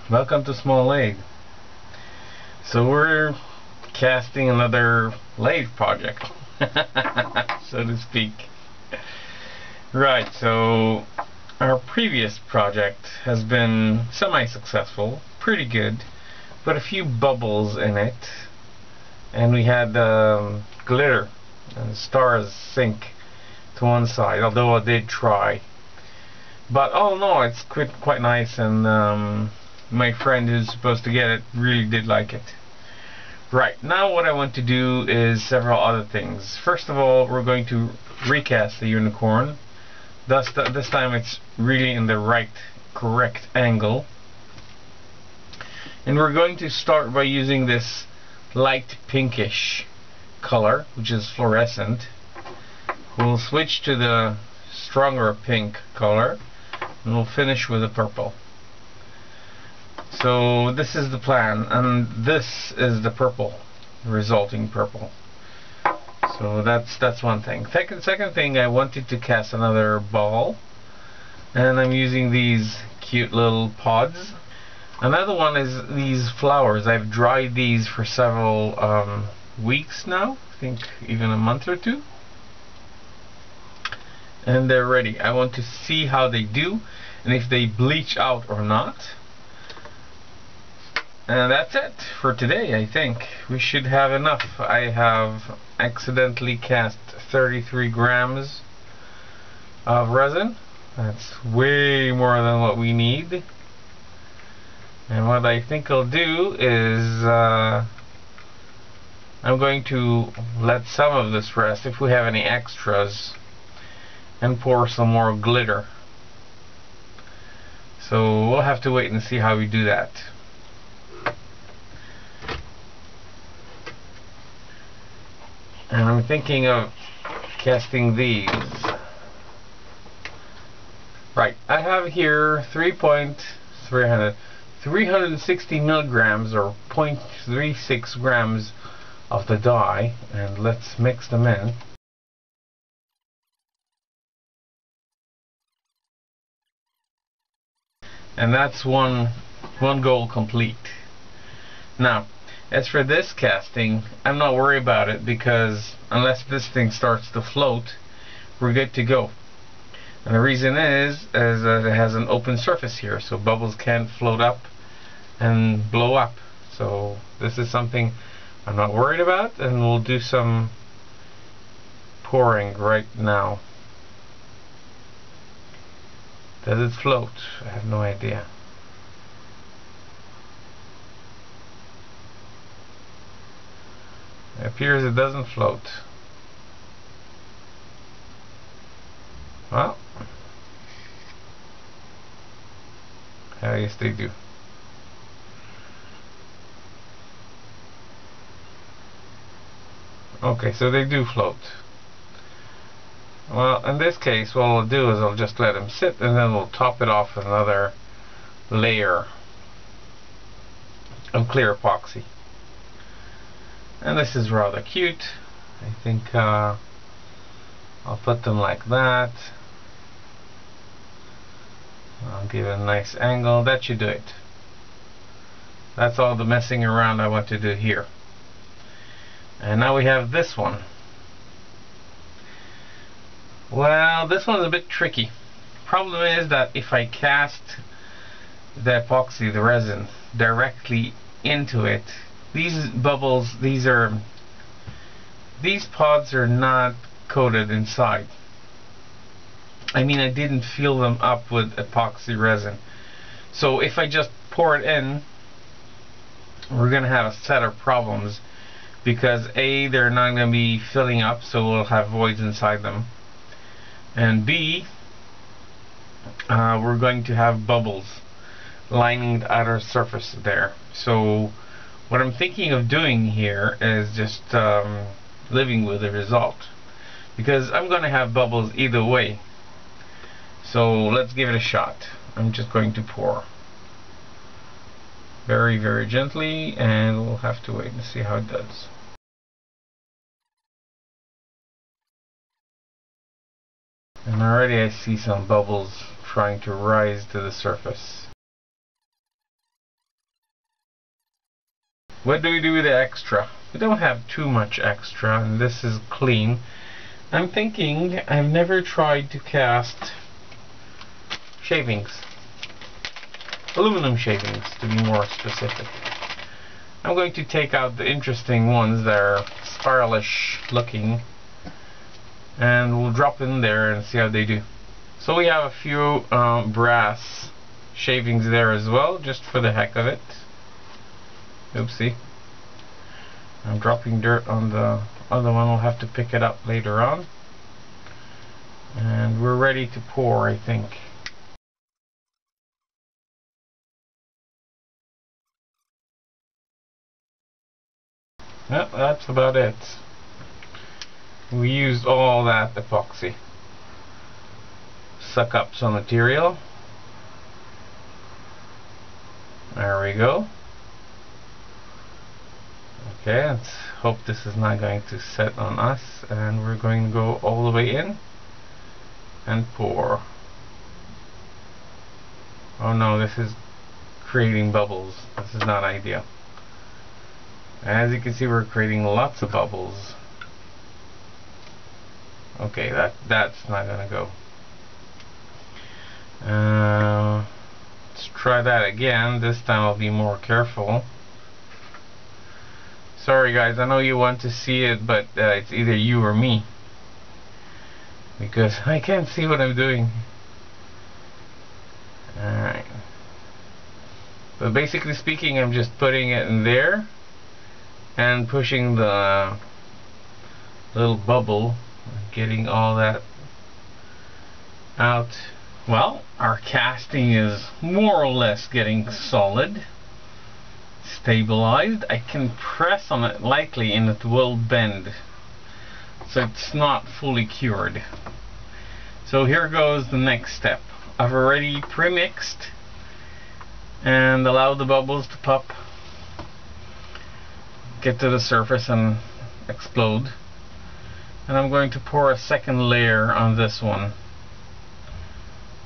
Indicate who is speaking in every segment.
Speaker 1: Welcome to Small Lathe. So we're casting another lathe project, so to speak. Right, so our previous project has been semi-successful, pretty good, but a few bubbles in it, and we had glitter and stars sink to one side, although I did try. But all in all, it's quite nice, and my friend who's supposed to get it really did like it. Right, now what I want to do is several other things. First of all, we're going to recast the unicorn. This time it's really in the correct angle. And we're going to start by using this light pinkish color, which is fluorescent. We'll switch to the stronger pink color, and we'll finish with the purple. So this is the plan, and this is the purple, resulting purple. So that's one thing. Second thing, I wanted to cast another ball, and I'm using these cute little pods. Another one is these flowers. I've dried these for several weeks now, I think even a month or two, and they're ready. I want to see how they do and if they bleach out or not. And that's it for today. I think we should have enough. I have accidentally cast 33 grams of resin. That's way more than what we need. And what I think I'll do is I'm going to let some of this rest if we have any extras, and pour some more glitter. So we'll have to wait and see how we do that. And I'm thinking of casting these. Right, I have here 360 milligrams or 0.36 grams of the dye, and let's mix them in. And that's one goal complete. Now, as for this casting, I'm not worried about it, because unless this thing starts to float, we're good to go. And the reason is that it has an open surface here, so bubbles can't float up and blow up. So this is something I'm not worried about, and we'll do some pouring right now. Does it float? I have no idea. It appears it doesn't float. Well, I guess they do. Okay, so they do float. Well, in this case, what I'll do is I'll just let them sit, and then we'll top it off with another layer of clear epoxy. And this is rather cute. I think I'll put them like that. I'll give it a nice angle. That should do it. That's all the messing around I want to do here. And now we have this one. Well, this one's a bit tricky. Problem is that if I cast the epoxy, the resin, directly into it, these bubbles, these pods are not coated inside. I mean, I didn't fill them up with epoxy resin. So if I just pour it in, we're gonna have a set of problems, because A, they're not gonna be filling up, so we'll have voids inside them, and B, we're going to have bubbles lining the outer surface there. So what I'm thinking of doing here is just living with the result, because I'm going to have bubbles either way. So let's give it a shot. I'm just going to pour very, very gently, and we'll have to wait and see how it does. And already I see some bubbles trying to rise to the surface. What do we do with the extra? We don't have too much extra, and this is clean. I'm thinking I've never tried to cast shavings. Aluminum shavings, to be more specific. I'm going to take out the interesting ones that are spiralish looking, and we'll drop in there and see how they do. So we have a few brass shavings there as well, just for the heck of it. Oopsie. I'm dropping dirt on the other one. We'll have to pick it up later on. And we're ready to pour, I think. Well, that's about it. We used all that epoxy. Suck up some material. There we go. Okay, let's hope this is not going to set on us, and we're going to go all the way in and pour. Oh no, this is creating bubbles. This is not ideal. As you can see, we're creating lots of bubbles. Okay, that's not gonna go. Let's try that again. This time I'll be more careful. Sorry guys, I know you want to see it, but it's either you or me, because I can't see what I'm doing. Alright. But basically speaking, I'm just putting it in there and pushing the little bubble, getting all that out. Well, our casting is more or less getting solid, stabilized. I can press on it lightly and it will bend, so it's not fully cured. So here goes the next step. I've already pre-mixed and allowed the bubbles to pop, get to the surface and explode. And I'm going to pour a second layer on this one.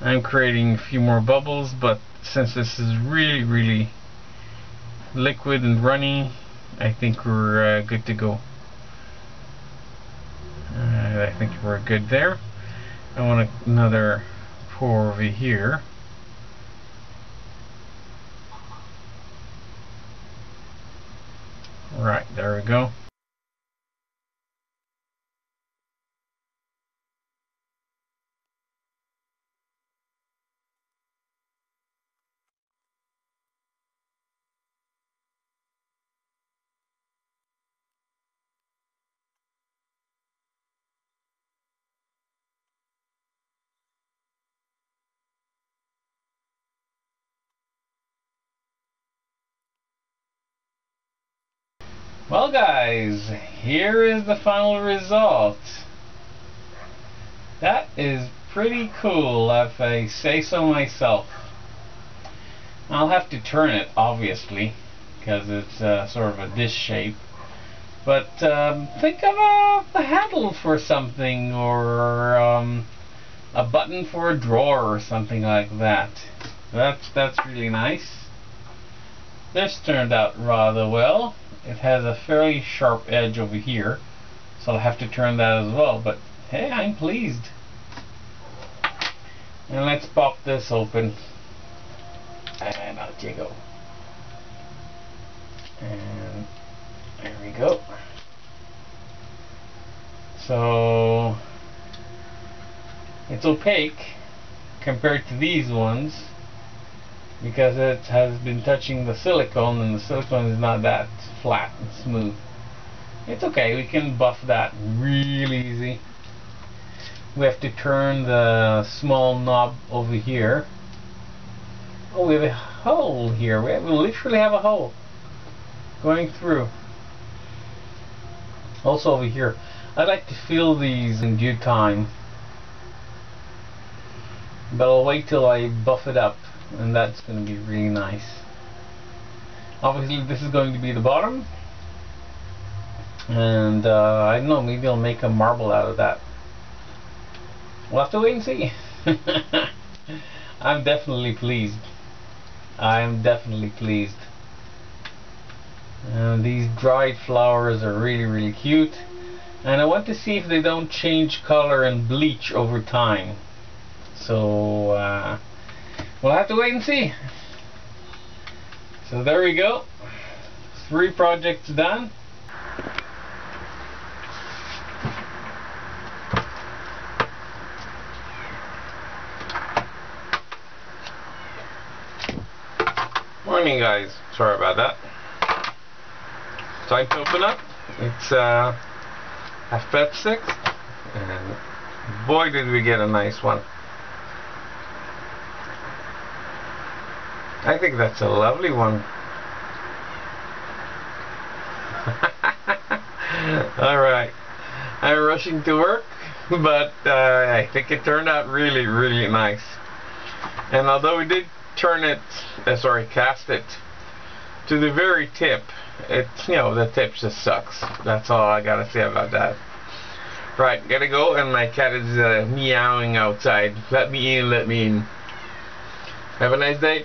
Speaker 1: I'm creating a few more bubbles, but since this is really liquid and runny, I think we're good to go. I think we're good there. I want another pour over here. Right, there we go. Well guys, here is the final result. That is pretty cool, if I say so myself. I'll have to turn it, obviously, because it's sort of a dish shape. But think of a handle for something, or a button for a drawer or something like that. That's really nice. This turned out rather well. It has a fairly sharp edge over here, so I'll have to turn that as well, but hey, I'm pleased. And let's pop this open, and out you go. And there we go. So it's opaque compared to these ones, because it has been touching the silicone, and the silicone is not that flat and smooth. It's okay, we can buff that real easy. We have to turn the small knob over here. Oh, we have a hole here. We literally have a hole going through. Also over here. I'd like to fill these in due time, but I'll wait till I buff it up, and that's going to be really nice. Obviously this is going to be the bottom, and I don't know, maybe I'll make a marble out of that. We'll have to wait and see. I'm definitely pleased. I'm definitely pleased. These dried flowers are really cute, and I want to see if they don't change color and bleach over time. So we'll have to wait and see. So there we go, 3 projects done. Morning guys, sorry about that. Time to open up. It's 6:30, and boy did we get a nice one. I think that's a lovely one. Alright, I'm rushing to work, but I think it turned out really nice. And although we did turn it, cast it to the very tip, it's, you know, the tip just sucks. That's all I gotta say about that. Right, gotta go, and my cat is meowing outside. Let me in, let me in. Have a nice day.